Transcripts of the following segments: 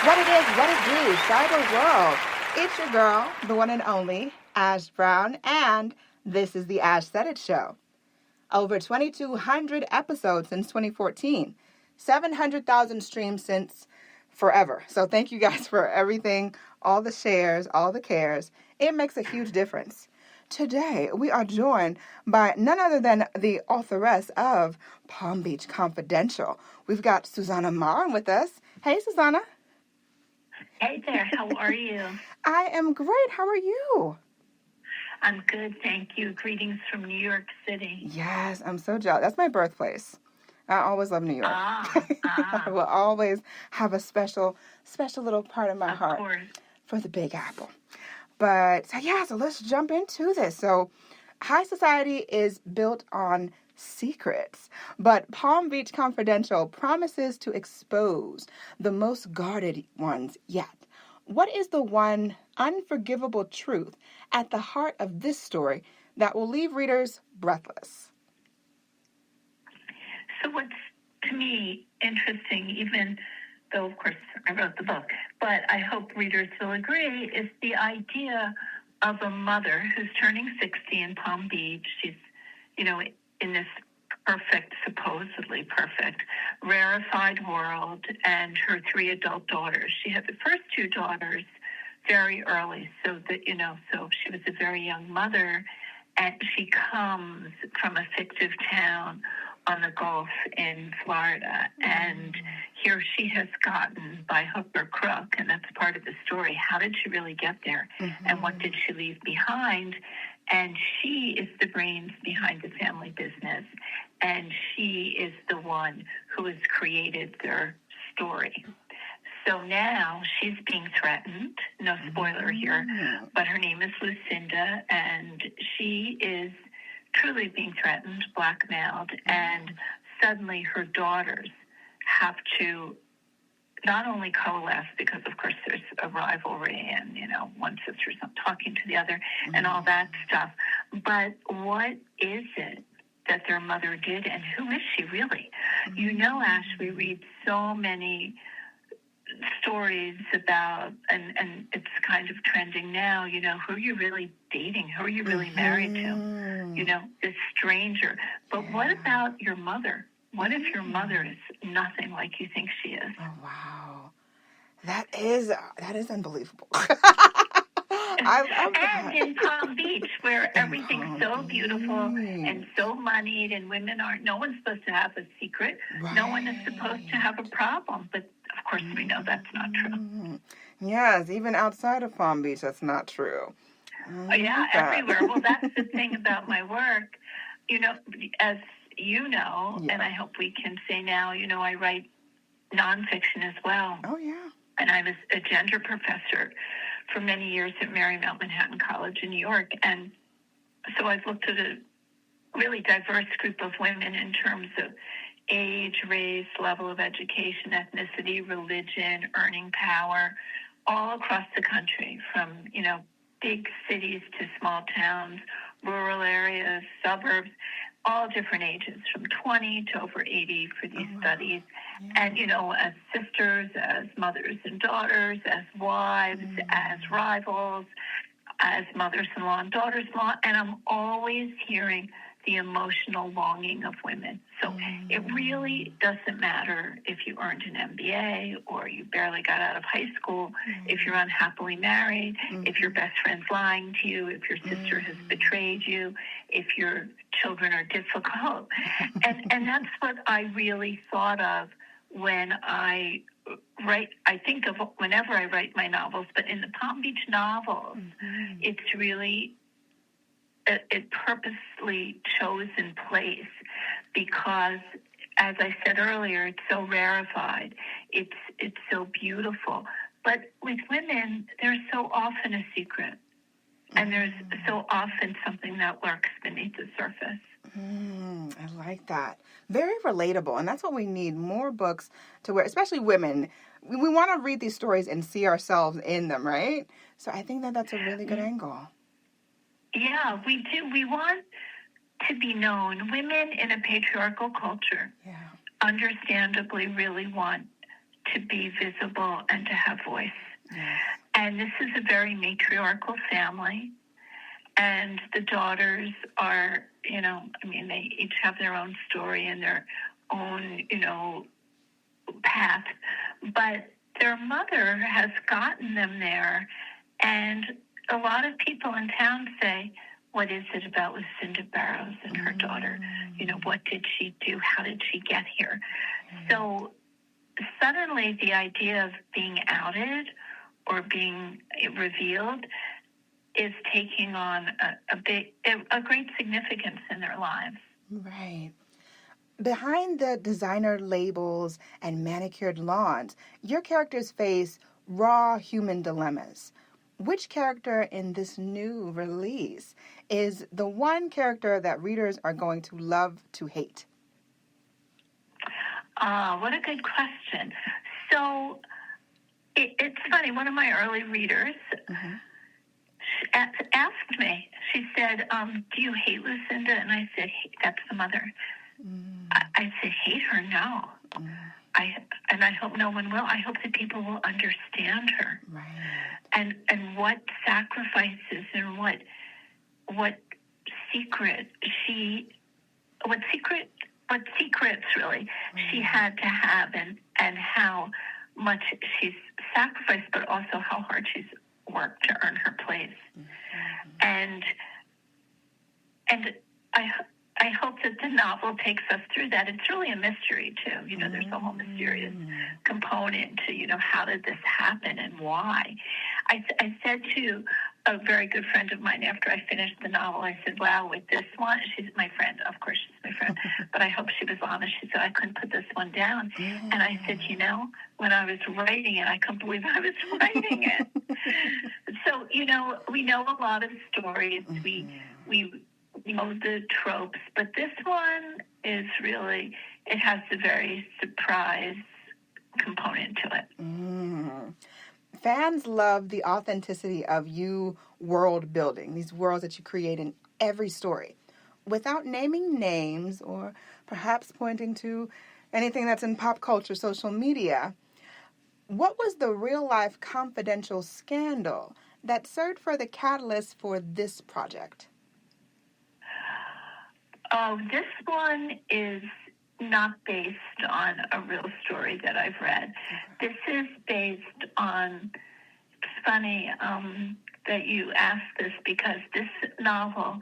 What it is, what it do, cyber world. It's your girl, the one and only, Ash Brown, and this is the Ash Said It Show. Over 2,200 episodes since 2014, 700,000 streams since forever. So thank you guys for everything, all the shares, all the cares. It makes a huge difference. Today, we are joined by none other than the authoress of Palm Beach Confidential. We've got Susannah Marren with us. Hey, Susannah. Hey there, how are you? I am great. How are you? I'm good, thank you. Greetings from New York City. Yes, I'm so jealous. That's my birthplace. I always love New York. I will always have a special little part of my heart for the Big Apple. But so let's jump into this. So high society is built on secrets, but Palm Beach Confidential promises to expose the most guarded ones yet. What is the one unforgivable truth at the heart of this story that will leave readers breathless? So what's, to me, interesting, even though, of course, I wrote the book, but I hope readers will agree, is the idea of a mother who's turning 60 in Palm Beach. She's, in this supposedly perfect, rarefied world, and her 3 adult daughters. She had the first 2 daughters very early, so she was a very young mother, and she comes from a fictive town on the Gulf in Florida, and here she has gotten by hook or crook, and that's part of the story. How did she really get there, and what did she leave behind? And she is the brains behind the family business, and she is the one who has created their story. So now she's being threatened. No spoiler here, but her name is Lucinda, and she is truly being threatened, blackmailed, and suddenly her daughters have to not only coalesce, because of course there's a rivalry and, one sister's not talking to the other and all that stuff, but what is it that their mother did, and who is she really? Ash, we read so many stories about, and it's kind of trending now, who are you really dating? Who are you really married to? This stranger. But what about your mother? What if your mother is nothing like you think she is? Oh, wow. That is unbelievable. And in Palm Beach, where everything's so beautiful and so moneyed, and no one's supposed to have a secret. Right. No one is supposed to have a problem. But of course, we know that's not true. Yes, even outside of Palm Beach, that's not true. Everywhere. Well, that's the thing about my work. As and I hope we can say now, I write nonfiction as well. Oh, yeah. And I was a gender professor for many years at Marymount Manhattan College in New York. And so I've looked at a really diverse group of women in terms of age, race, level of education, ethnicity, religion, earning power, all across the country, from, big cities to small towns, rural areas, suburbs, all different ages, from 20 to over 80 for these studies. Yeah. And, as sisters, as mothers and daughters, as wives, as rivals, as mothers-in-law and daughters-in-law. And I'm always hearing the emotional longing of women. So it really doesn't matter if you earned an MBA or you barely got out of high school, if you're unhappily married, if your best friend's lying to you, if your sister has betrayed you, if your children are difficult. And that's what I really thought of when I write. I think of whenever I write my novels, but in the Palm Beach novels, it's really a purposely chosen place because, as I said earlier, it's so rarefied. It's so beautiful. But with women, there's so often a secret. And there's so often something that lurks beneath the surface. I like that. Very relatable. And that's what we need, more books to where, especially women, we want to read these stories and see ourselves in them, right? So I think that's a really good angle. Yeah, we do. We want to be known. Women in a patriarchal culture understandably really want to be visible and to have voice. Yes. And this is a very matriarchal family. And the daughters are, they each have their own story and their own, path. But their mother has gotten them there. And a lot of people in town say, what is it about Lucinda Barrows and her daughter? What did she do? How did she get here? So suddenly the idea of being outed or being revealed is taking on a great significance in their lives. Right. Behind the designer labels and manicured lawns, your characters face raw human dilemmas. Which character in this new release is the one character that readers are going to love to hate? What a good question. So it's funny. One of my early readers asked me, she said, do you hate Lucinda? And I said, that's the mother. I said, hate her? No. I hope no one will. I hope that people will understand her. Right. And what sacrifices and what secrets really she had to have and how much she's sacrificed, but also how hard she's worked to earn her place. And I hope that the novel takes us through that. It's really a mystery, too. There's a whole mysterious component to, how did this happen and why? I said to a very good friend of mine after I finished the novel, I said, wow, with this one, she's my friend. Of course, she's my friend. But I hope she was honest. She said, I couldn't put this one down. And I said, when I was writing it, I couldn't believe I was writing it. So, we know a lot of stories. We know the tropes, but this one is really, it has a very surprise component to it. Fans love the authenticity of you world building, these worlds that you create in every story. Without naming names or perhaps pointing to anything that's in pop culture, social media, what was the real-life confidential scandal that served for the catalyst for this project? This one is not based on a real story that I've read. This is based on, it's funny that you asked this because this novel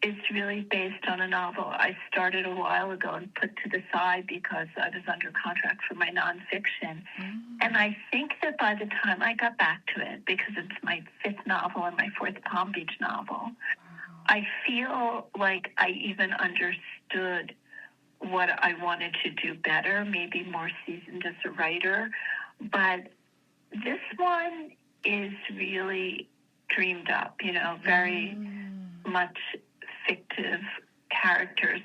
is really based on a novel I started a while ago and put to the side because I was under contract for my nonfiction. And I think that by the time I got back to it, because it's my fifth novel and my fourth Palm Beach novel, I feel like I even understood what I wanted to do better, maybe more seasoned as a writer. But this one is really dreamed up, very much fictive characters.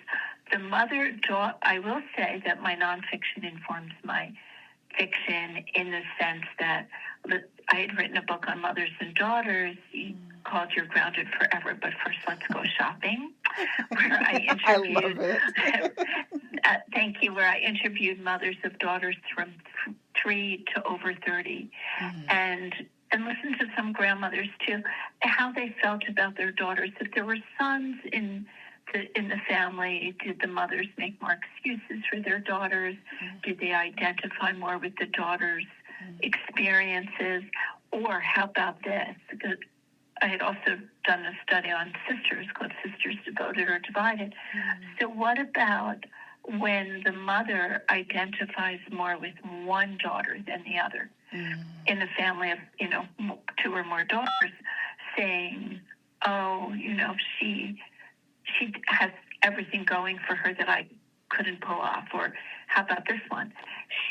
The mother-daughter, I will say that my nonfiction informs my fiction in the sense that I had written a book on mothers and daughters called You're Grounded Forever, but first let's go shopping, where I interviewed, I love it. thank you, where I interviewed mothers of daughters from 3 to over 30 and listened to some grandmothers too, how they felt about their daughters. If there were sons in the family, did the mothers make more excuses for their daughters? Did they identify more with the daughters' experiences? Or how about this? Because I had also done a study on sisters called Sisters Devoted or Divided. So what about when the mother identifies more with one daughter than the other? In the family of, 2 or more daughters, saying, oh, she has everything going for her that I couldn't pull off. Or how about this one?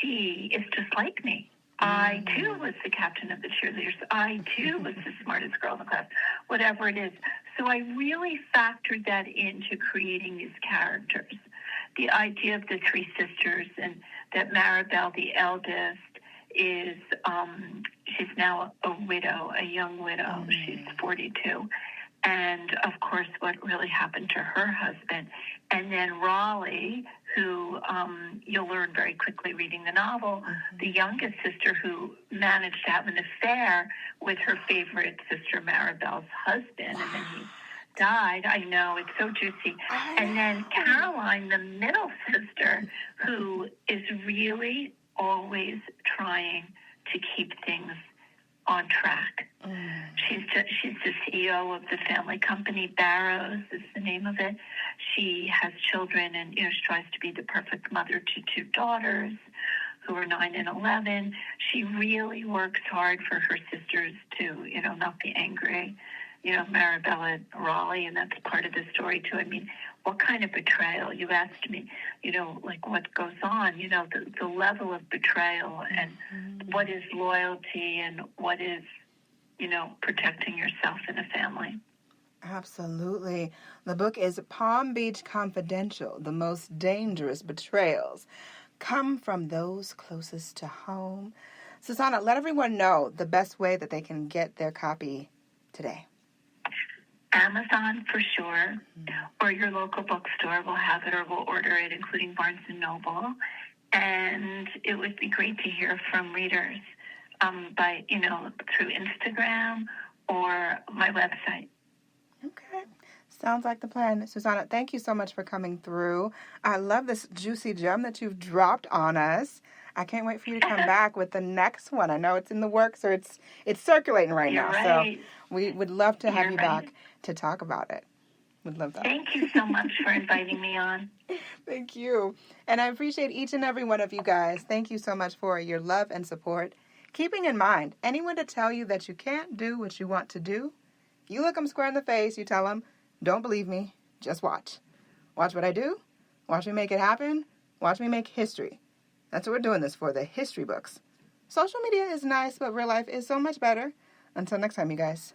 She is just like me. I, too, was the captain of the cheerleaders. I, too, was the smartest girl in the class, whatever it is. So I really factored that into creating these characters. The idea of the 3 sisters and that Maribel, the eldest, is, she's now a widow, a young widow. She's 42. And, of course, what really happened to her husband. And then Raleigh, who you'll learn very quickly reading the novel, the youngest sister who managed to have an affair with her favorite sister Maribel's husband, and then he died. I know, it's so juicy. And then Caroline, the middle sister, who is really always trying to keep things on track. She's the CEO of the family company. Barrows is the name of it. She has children, and she tries to be the perfect mother to two daughters who are 9 and 11. She really works hard for her sisters to, not be angry. Maribel and Raleigh, and that's part of the story too. I mean, what kind of betrayal? You asked me, like what goes on, the level of betrayal, and what is loyalty, and what is, protecting yourself in a family. Absolutely. The book is Palm Beach Confidential, The Most Dangerous Betrayals Come from Those Closest to Home. Susannah, let everyone know the best way that they can get their copy today. Amazon for sure, or your local bookstore will have it or will order it, including Barnes & Noble. And it would be great to hear from readers by, through Instagram or my website. Okay. Sounds like the plan. Susannah, thank you so much for coming through. I love this juicy gem that you've dropped on us. I can't wait for you to come back with the next one. I know it's in the works, or it's circulating right You're now. Right. So we would love to have You're you right. back to talk about it. Would love that. Thank you so much for inviting me on. Thank you. And I appreciate each and every one of you guys. Thank you so much for your love and support. Keeping in mind, anyone to tell you that you can't do what you want to do, you look them square in the face, you tell them, don't believe me, just watch. Watch what I do. Watch me make it happen. Watch me make history. That's what we're doing this for, the history books. Social media is nice, but real life is so much better. Until next time, you guys.